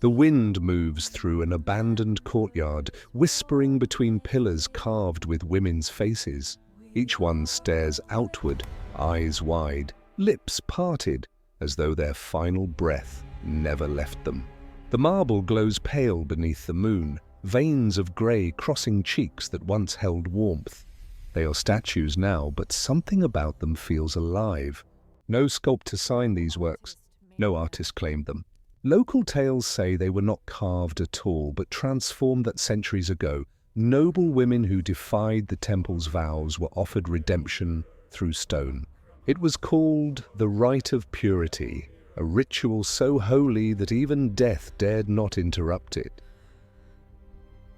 The wind moves through an abandoned courtyard, whispering between pillars carved with women's faces. Each one stares outward, eyes wide, lips parted, as though their final breath never left them. The marble glows pale beneath the moon, veins of grey crossing cheeks that once held warmth. They are statues now, but something about them feels alive. No sculptor signed these works. No artist claimed them. Local tales say they were not carved at all, but transformed that centuries ago. Noble women who defied the temple's vows were offered redemption through stone. It was called the Rite of Purity, a ritual so holy that even death dared not interrupt it.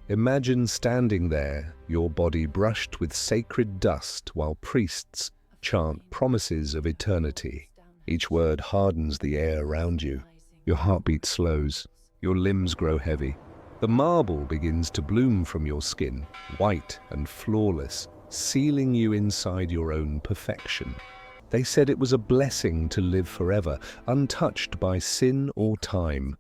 Imagine standing there, your body brushed with sacred dust, while priests chant promises of eternity. Each word hardens the air around you. Your heartbeat slows. Your limbs grow heavy. The marble begins to bloom from your skin, white and flawless, sealing you inside your own perfection. They said it was a blessing to live forever, untouched by sin or time.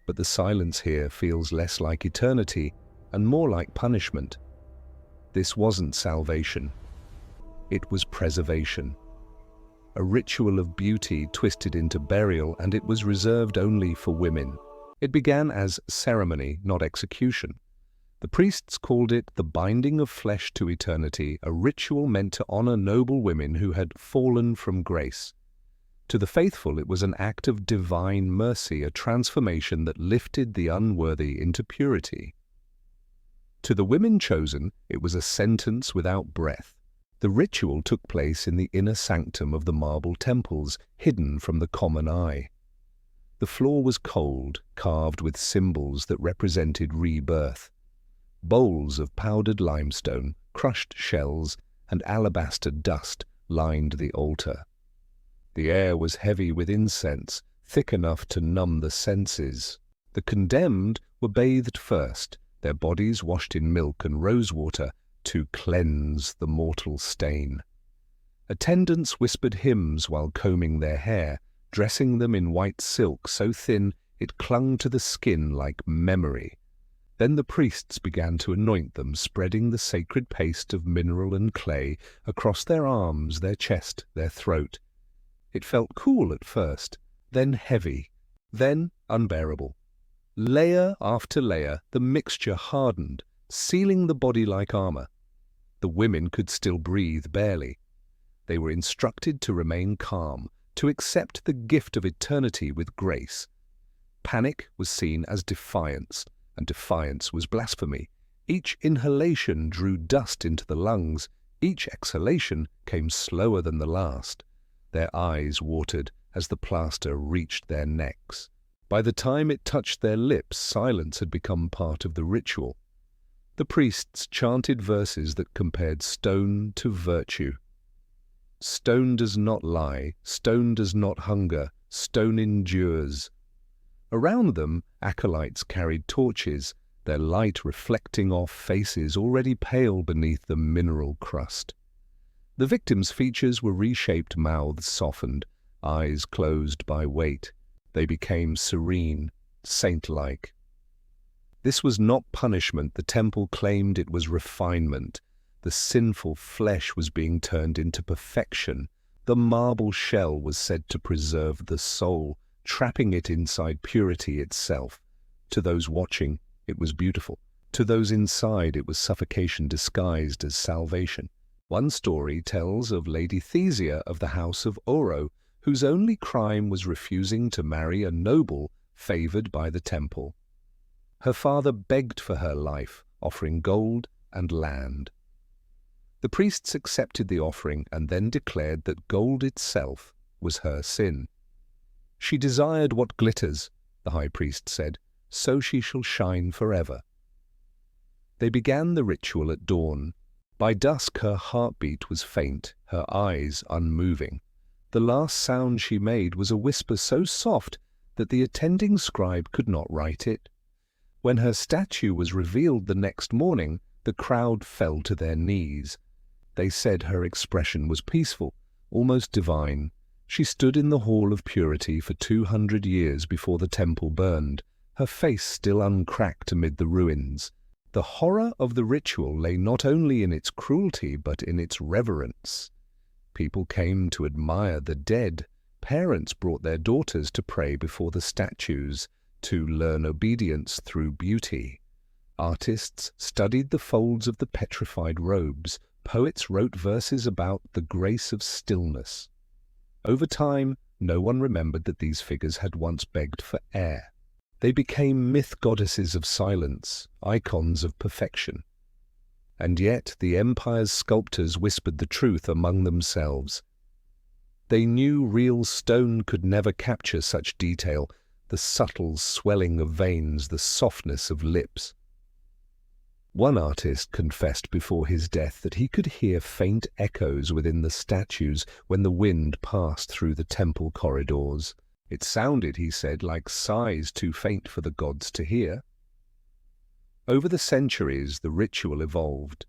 But the silence here feels less like eternity and more like punishment. This wasn't salvation. It was preservation. A ritual of beauty twisted into burial, and it was reserved only for women. It began as ceremony, not execution. The priests called it the binding of flesh to eternity, a ritual meant to honor noble women who had fallen from grace. To the faithful, it was an act of divine mercy, a transformation that lifted the unworthy into purity. To the women chosen, it was a sentence without breath. The ritual took place in the inner sanctum of the marble temples, hidden from the common eye. The floor was cold, carved with symbols that represented rebirth. Bowls of powdered limestone, crushed shells, and alabaster dust lined the altar. The air was heavy with incense, thick enough to numb the senses. The condemned were bathed first, their bodies washed in milk and rosewater to cleanse the mortal stain. Attendants whispered hymns while combing their hair, dressing them in white silk so thin it clung to the skin like memory. Then the priests began to anoint them, spreading the sacred paste of mineral and clay across their arms, their chest, their throat. It felt cool at first, then heavy, then unbearable. Layer after layer, the mixture hardened, sealing the body like armor. The women could still breathe barely. They were instructed to remain calm, to accept the gift of eternity with grace. Panic was seen as defiance, and defiance was blasphemy. Each inhalation drew dust into the lungs. Each exhalation came slower than the last. Their eyes watered as the plaster reached their necks. By the time it touched their lips, silence had become part of the ritual. The priests chanted verses that compared stone to virtue. Stone does not lie, stone does not hunger, stone endures. Around them, acolytes carried torches, their light reflecting off faces already pale beneath the mineral crust. The victims' features were reshaped, mouths softened, eyes closed by weight. They became serene, saint-like. This was not punishment. The temple claimed it was refinement. The sinful flesh was being turned into perfection. The marble shell was said to preserve the soul, trapping it inside purity itself. To those watching, it was beautiful. To those inside, it was suffocation disguised as salvation. One story tells of Lady Thesia of the House of Oro, whose only crime was refusing to marry a noble favored by the temple. Her father begged for her life, offering gold and land. The priests accepted the offering and then declared that gold itself was her sin. She desired what glitters, the high priest said, so she shall shine forever. They began the ritual at dawn. By dusk her heartbeat was faint, her eyes unmoving. The last sound she made was a whisper so soft that the attending scribe could not write it. When her statue was revealed the next morning, the crowd fell to their knees. They said her expression was peaceful, almost divine. She stood in the Hall of Purity for 200 years before the temple burned, her face still uncracked amid the ruins. The horror of the ritual lay not only in its cruelty but in its reverence. People came to admire the dead. Parents brought their daughters to pray before the statues, to learn obedience through beauty. Artists studied the folds of the petrified robes. Poets wrote verses about the grace of stillness. Over time, no one remembered that these figures had once begged for air. They became myth goddesses of silence, icons of perfection. And yet the empire's sculptors whispered the truth among themselves. They knew real stone could never capture such detail, the subtle swelling of veins, the softness of lips. One artist confessed before his death that he could hear faint echoes within the statues when the wind passed through the temple corridors. It sounded, he said, like sighs too faint for the gods to hear. Over the centuries, the ritual evolved.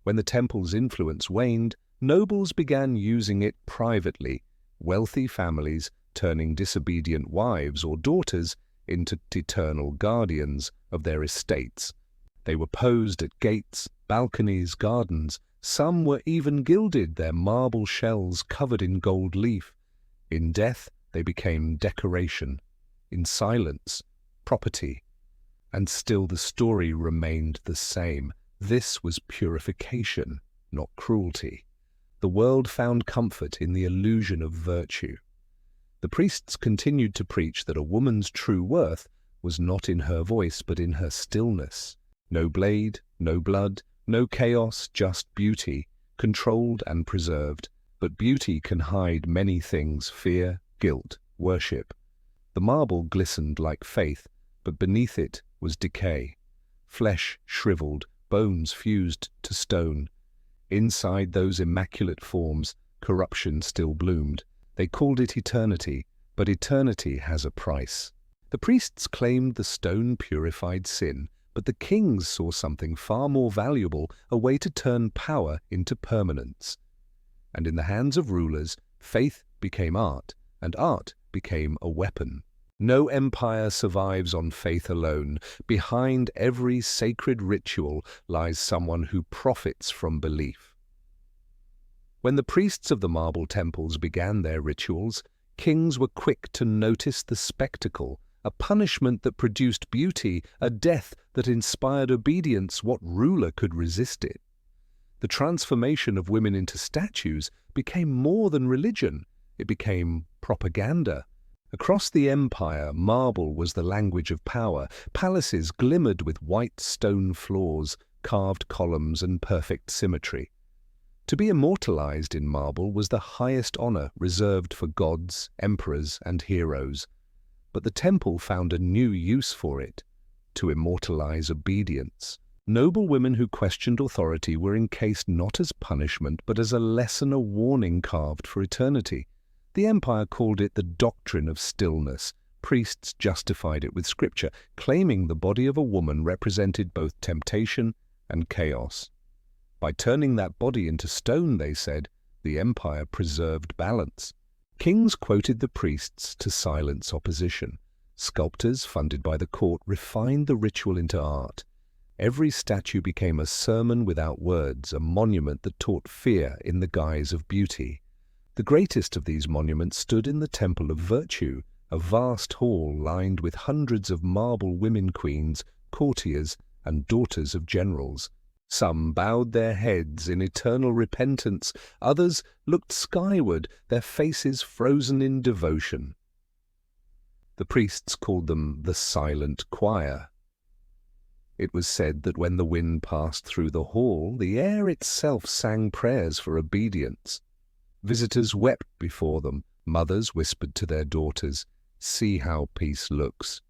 When the temple's influence waned, nobles began using it privately, wealthy families turning disobedient wives or daughters into eternal guardians of their estates. They were posed at gates, balconies, gardens. Some were even gilded, their marble shells covered in gold leaf. In death, they became decoration. In silence, property. And still the story remained the same. This was purification, not cruelty. The world found comfort in the illusion of virtue. The priests continued to preach that a woman's true worth was not in her voice but in her stillness. No blade, no blood, no chaos, just beauty, controlled and preserved. But beauty can hide many things: fear, guilt, worship. The marble glistened like faith, but beneath it was decay. Flesh shriveled, bones fused to stone. Inside those immaculate forms, corruption still bloomed. They called it eternity, but eternity has a price. The priests claimed the stone purified sin, but the kings saw something far more valuable, a way to turn power into permanence. And in the hands of rulers, faith became art, and art became a weapon. No empire survives on faith alone. Behind every sacred ritual lies someone who profits from belief. When the priests of the marble temples began their rituals, kings were quick to notice the spectacle, a punishment that produced beauty, a death that inspired obedience. What ruler could resist it? The transformation of women into statues became more than religion. It became propaganda. Across the empire, marble was the language of power. Palaces glimmered with white stone floors, carved columns, and perfect symmetry. To be immortalized in marble was the highest honor reserved for gods, emperors, and heroes. But the temple found a new use for it: to immortalize obedience. Noble women who questioned authority were encased not as punishment, but as a lesson, a warning carved for eternity. The empire called it the doctrine of stillness. Priests justified it with scripture, claiming the body of a woman represented both temptation and chaos. By turning that body into stone, they said, the empire preserved balance. Kings quoted the priests to silence opposition. Sculptors, funded by the court, refined the ritual into art. Every statue became a sermon without words, a monument that taught fear in the guise of beauty. The greatest of these monuments stood in the Temple of Virtue, a vast hall lined with hundreds of marble women queens, courtiers, and daughters of generals. Some bowed their heads in eternal repentance, others looked skyward, their faces frozen in devotion. The priests called them the silent choir. It was said that when the wind passed through the hall, the air itself sang prayers for obedience. Visitors wept before them. Mothers whispered to their daughters, "See how peace looks."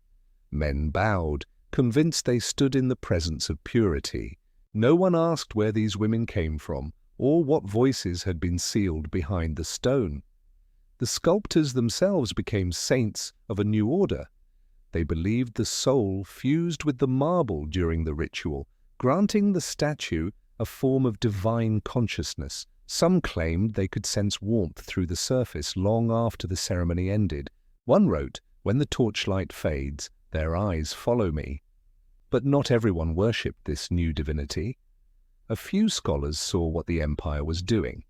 Men bowed, convinced they stood in the presence of purity. No one asked where these women came from, or what voices had been sealed behind the stone. The sculptors themselves became saints of a new order. They believed the soul fused with the marble during the ritual, granting the statue a form of divine consciousness. Some claimed they could sense warmth through the surface long after the ceremony ended. One wrote, "When the torchlight fades, their eyes follow me. But not everyone worshipped this new divinity. A few scholars saw what the empire was doing.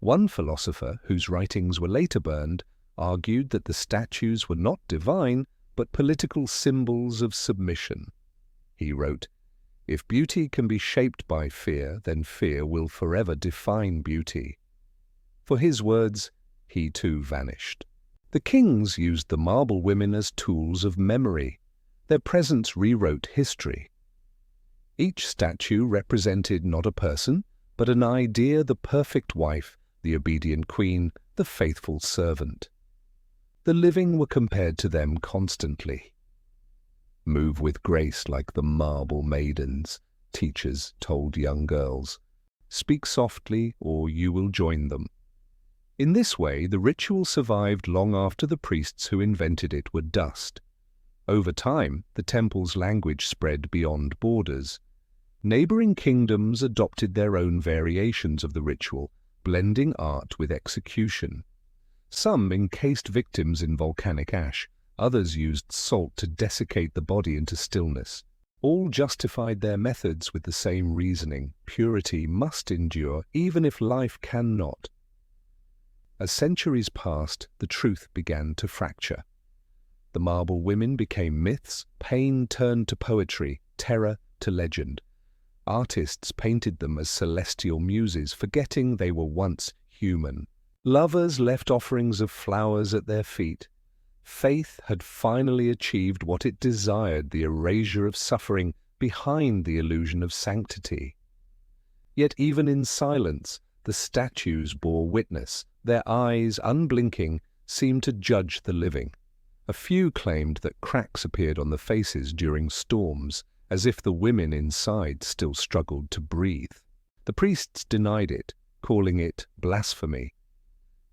One philosopher, whose writings were later burned, argued that the statues were not divine, but political symbols of submission. He wrote, "If beauty can be shaped by fear, then fear will forever define beauty." For his words, he too vanished. The kings used the marble women as tools of memory. Their presence rewrote history. Each statue represented not a person, but an idea: the perfect wife, the obedient queen, the faithful servant. The living were compared to them constantly. "Move with grace like the marble maidens," teachers told young girls. "Speak softly, or you will join them." In this way, the ritual survived long after the priests who invented it were dust. Over time, the temple's language spread beyond borders. Neighboring kingdoms adopted their own variations of the ritual, blending art with execution. Some encased victims in volcanic ash, others used salt to desiccate the body into stillness. All justified their methods with the same reasoning: purity must endure, even if life cannot. As centuries passed, the truth began to fracture. The marble women became myths, pain turned to poetry, terror to legend. Artists painted them as celestial muses, forgetting they were once human. Lovers left offerings of flowers at their feet. Faith had finally achieved what it desired: the erasure of suffering behind the illusion of sanctity. Yet even in silence, the statues bore witness. Their eyes, unblinking, seemed to judge the living. A few claimed that cracks appeared on the faces during storms, as if the women inside still struggled to breathe. The priests denied it, calling it blasphemy.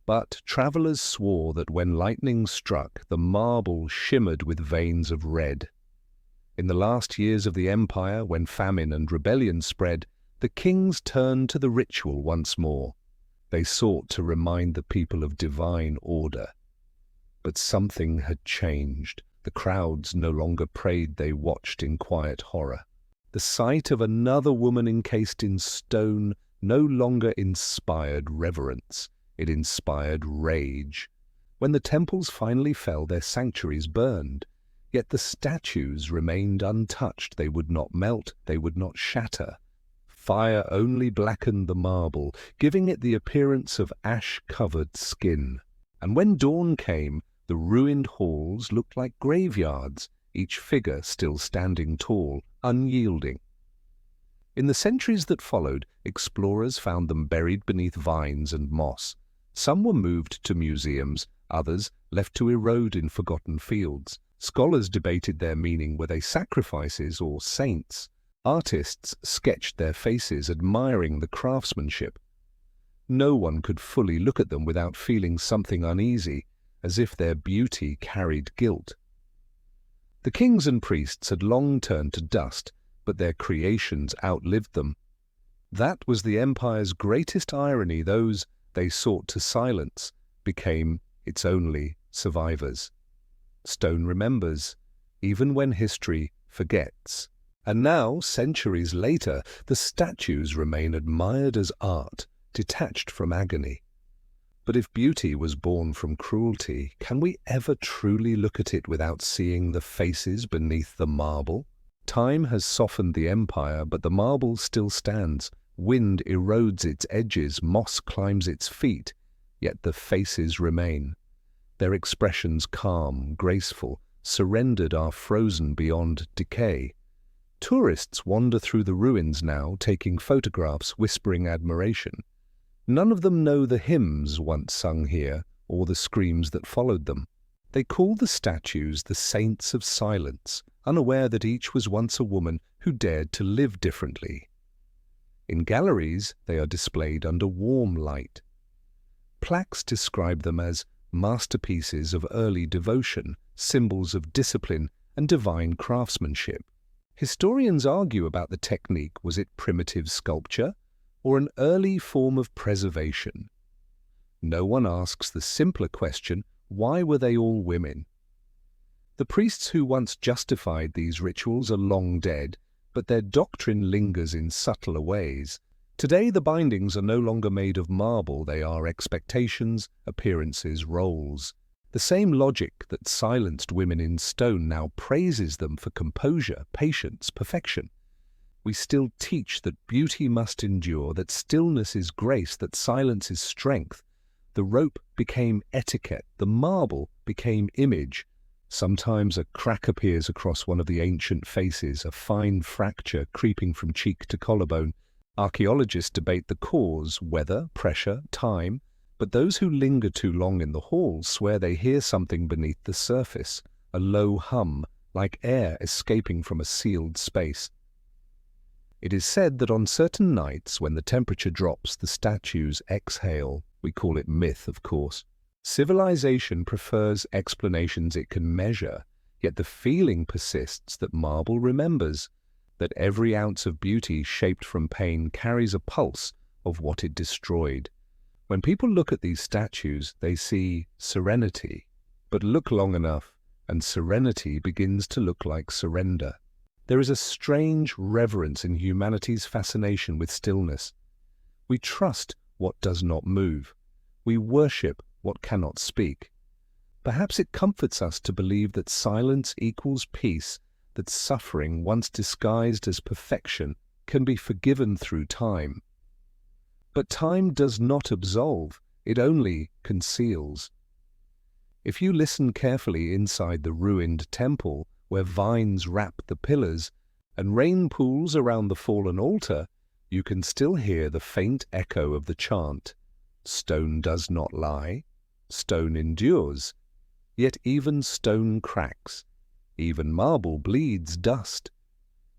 But travelers swore that when lightning struck, the marble shimmered with veins of red. In the last years of the empire, when famine and rebellion spread, the kings turned to the ritual once more. They sought to remind the people of divine order. But something had changed. The crowds no longer prayed, they watched in quiet horror. The sight of another woman encased in stone no longer inspired reverence. It inspired rage. When the temples finally fell, their sanctuaries burned. Yet the statues remained untouched. They would not melt, they would not shatter. Fire only blackened the marble, giving it the appearance of ash-covered skin. And when dawn came, the ruined halls looked like graveyards, each figure still standing tall, unyielding. In the centuries that followed, explorers found them buried beneath vines and moss. Some were moved to museums, others left to erode in forgotten fields. Scholars debated their meaning: were they sacrifices or saints? Artists sketched their faces, admiring the craftsmanship. No one could fully look at them without feeling something uneasy, as if their beauty carried guilt. The kings and priests had long turned to dust, but their creations outlived them. That was the empire's greatest irony. Those they sought to silence became its only survivors. Stone remembers, even when history forgets. And now, centuries later, the statues remain admired as art, detached from agony. But if beauty was born from cruelty, can we ever truly look at it without seeing the faces beneath the marble? Time has softened the empire, but the marble still stands. Wind erodes its edges, moss climbs its feet, yet the faces remain. Their expressions calm, graceful, surrendered, are frozen beyond decay. Tourists wander through the ruins now, taking photographs, whispering admiration. None of them know the hymns once sung here, or the screams that followed them. They call the statues the saints of silence, unaware that each was once a woman who dared to live differently. In galleries, they are displayed under warm light. Plaques describe them as masterpieces of early devotion, symbols of discipline and divine craftsmanship. Historians argue about the technique. Was it primitive sculpture or an early form of preservation? No one asks the simpler question: why were they all women? The priests who once justified these rituals are long dead, but their doctrine lingers in subtler ways. Today the bindings are no longer made of marble, they are expectations, appearances, roles. The same logic that silenced women in stone now praises them for composure, patience, perfection. We still teach that beauty must endure, that stillness is grace, that silence is strength. The rope became etiquette, the marble became image. Sometimes a crack appears across one of the ancient faces, a fine fracture creeping from cheek to collarbone. Archaeologists debate the cause, weather, pressure, time, but those who linger too long in the hall swear they hear something beneath the surface, a low hum, like air escaping from a sealed space. It is said that on certain nights, when the temperature drops, the statues exhale. We call it myth, of course. Civilization prefers explanations it can measure, yet the feeling persists that marble remembers, that every ounce of beauty shaped from pain carries a pulse of what it destroyed. When people look at these statues, they see serenity, but look long enough, and serenity begins to look like surrender. There is a strange reverence in humanity's fascination with stillness. We trust what does not move. We worship what cannot speak. Perhaps it comforts us to believe that silence equals peace, that suffering, once disguised as perfection, can be forgiven through time. But time does not absolve, it only conceals. If you listen carefully inside the ruined temple, where vines wrap the pillars and rain pools around the fallen altar, you can still hear the faint echo of the chant, "Stone does not lie, stone endures, yet even stone cracks, even marble bleeds dust."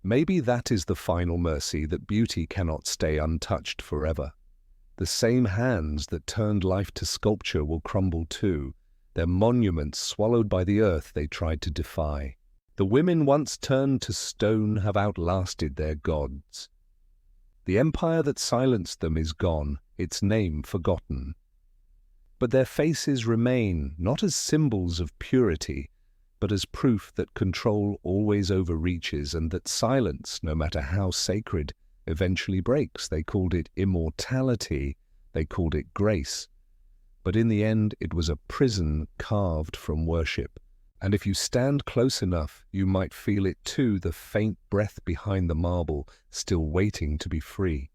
Maybe that is the final mercy, that beauty cannot stay untouched forever. The same hands that turned life to sculpture will crumble too, their monuments swallowed by the earth they tried to defy. The women once turned to stone have outlasted their gods. The empire that silenced them is gone, its name forgotten. But their faces remain, not as symbols of purity, but as proof that control always overreaches and that silence, no matter how sacred, eventually breaks. They called it immortality, they called it grace. But in the end, it was a prison carved from worship. And if you stand close enough, you might feel it too, the faint breath behind the marble, still waiting to be free.